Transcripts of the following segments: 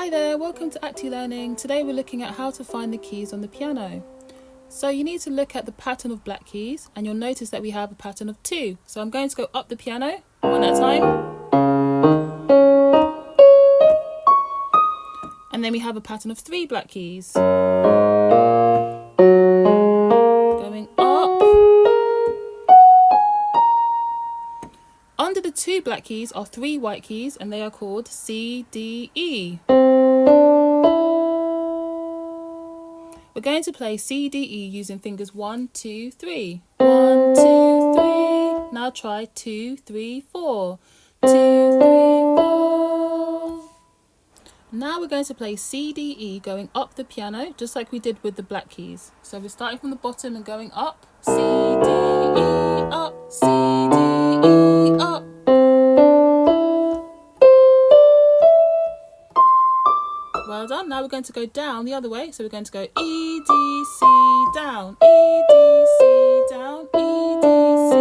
Hi there, welcome to Acti Learning. Today we're looking at how to find the keys on the piano. So you need to look at the pattern of black keys and you'll notice that we have a pattern of 2. So I'm going to go up the piano one at a time. And then we have a pattern of 3 black keys. Going up. Under the 2 black keys are 3 white keys and they are called C, D, E. We're going to play C, D, E using fingers 1, 2, 3. 1, 2, 3. Now try 2, 3, 4. 2, 3, 4. Now we're going to play C, D, E going up the piano, just like we did with the black keys. So we're starting from the bottom and going up. C, D, E, up. C, D, E, up. Well done. Now we're going to go down the other way. So we're going to go E, D, C, down. E, D, C, down. E, D, C.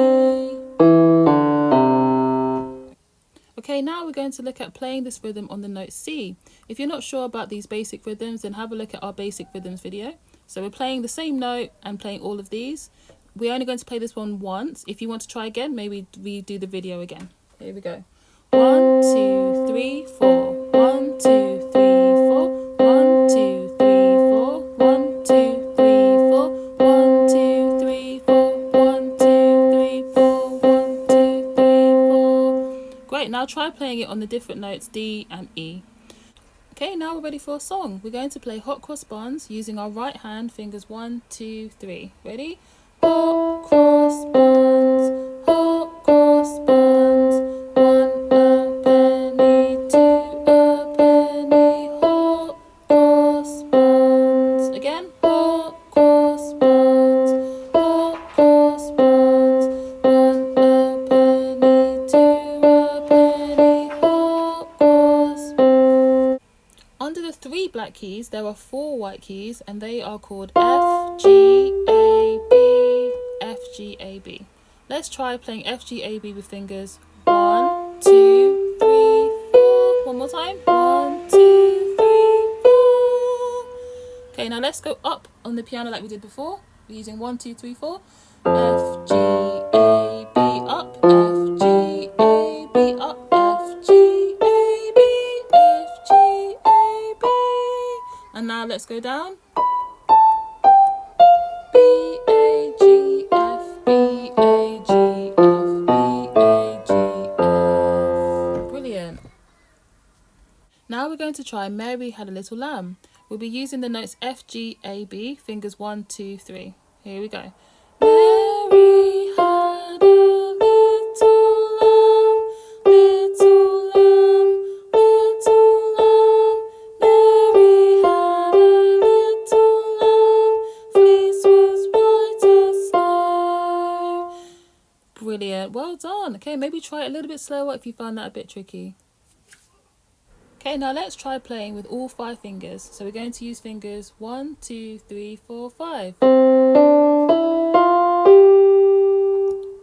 Okay, now we're going to look at playing this rhythm on the note C. If you're not sure about these basic rhythms, then have a look at our basic rhythms video. So we're playing the same note and playing all of these. We're only going to play this one once. If you want to try again, maybe redo the video again. Here we go. 1, 2, 3, 4. 1, 2, 3, 4. 1, 2, 3, 4. 1, 2, 3, 4. 1, 2, 3, 4. 1, 2, 3, 4. 1, 2, 3, 4. Great, now try playing it on the different notes D and E. Okay, now we're ready for a song. We're going to play Hot Cross Buns using our right hand, fingers 1, 2, 3. Ready? Hot cross buns, hot cross buns. 1 a penny, 2 a penny. Hot cross buns. Again, hot cross buns, hot cross buns. 1 a penny, 2 a penny. Hot cross. Under the 3 black keys, there are 4 white keys, and they are called F, G, A, B, F, G, A, B. Let's try playing F, G, A, B with fingers 1, 2, 3, 4. One more time. 1, 2, 3, 4. Okay, now let's go up on the piano like we did before. We're using 1, 2, 3, 4. F, G, A, B, up. F, G, A, B, up. F, G, A, B, F, G, A, B. And now let's go down. B, A, G, F, B, A, G, F, B, A, G, F. Brilliant. Now we're going to try Mary Had a Little Lamb. We'll be using the notes F, G, A, B, fingers 1, 2, 3. Here we go. Mary had a little lamb, little lamb, little lamb. Mary had a little lamb, fleece was white as snow. Brilliant, well done. Okay, maybe try it a little bit slower if you found that a bit tricky. Okay, now let's try playing with all 5 fingers. So we're going to use fingers 1, 2, 3, 4, 5.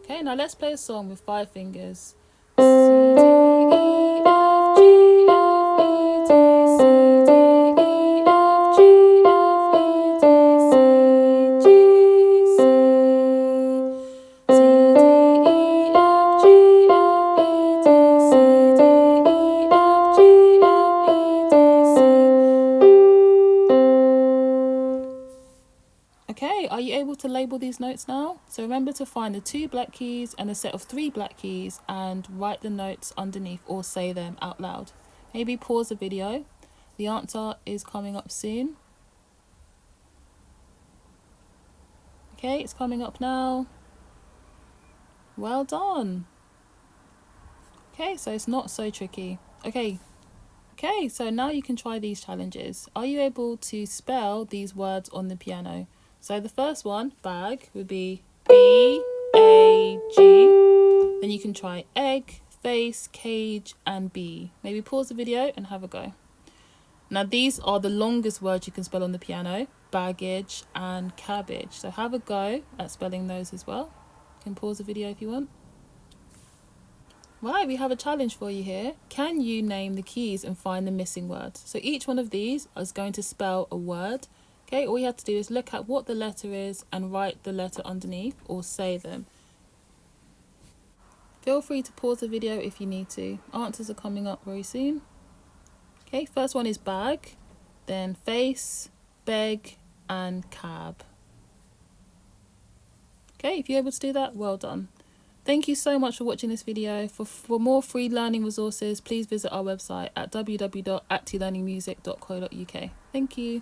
Okay, now let's play a song with 5 fingers. C, D, E, F, G, F, E, D, C, D, E, F, G, F, E, D, C, G, C. C, D, E, F, G, F, E, D, C, D, E, F, G, F, E, D, C. Okay, are you able to label these notes now? So remember to find the 2 black keys and a set of 3 black keys and write the notes underneath or say them out loud. Maybe pause the video. The answer is coming up soon. Okay, it's coming up now. Well done. Okay, so it's not so tricky. Okay, so now you can try these challenges. Are you able to spell these words on the piano? So the first one, bag, would be B-A-G. Then you can try egg, face, cage, and B. Maybe pause the video and have a go. Now these are the longest words you can spell on the piano, baggage and cabbage. So have a go at spelling those as well. You can pause the video if you want. Right, we have a challenge for you here. Can you name the keys and find the missing words? So each one of these is going to spell a word. Okay, all you have to do is look at what the letter is and write the letter underneath or say them. Feel free to pause the video if you need to. Answers are coming up very soon. Okay, first one is bag, then face, beg, and cab. Okay, if you're able to do that, well done. Thank you so much for watching this video. For more free learning resources, please visit our website at www.actilearningmusic.co.uk. Thank you.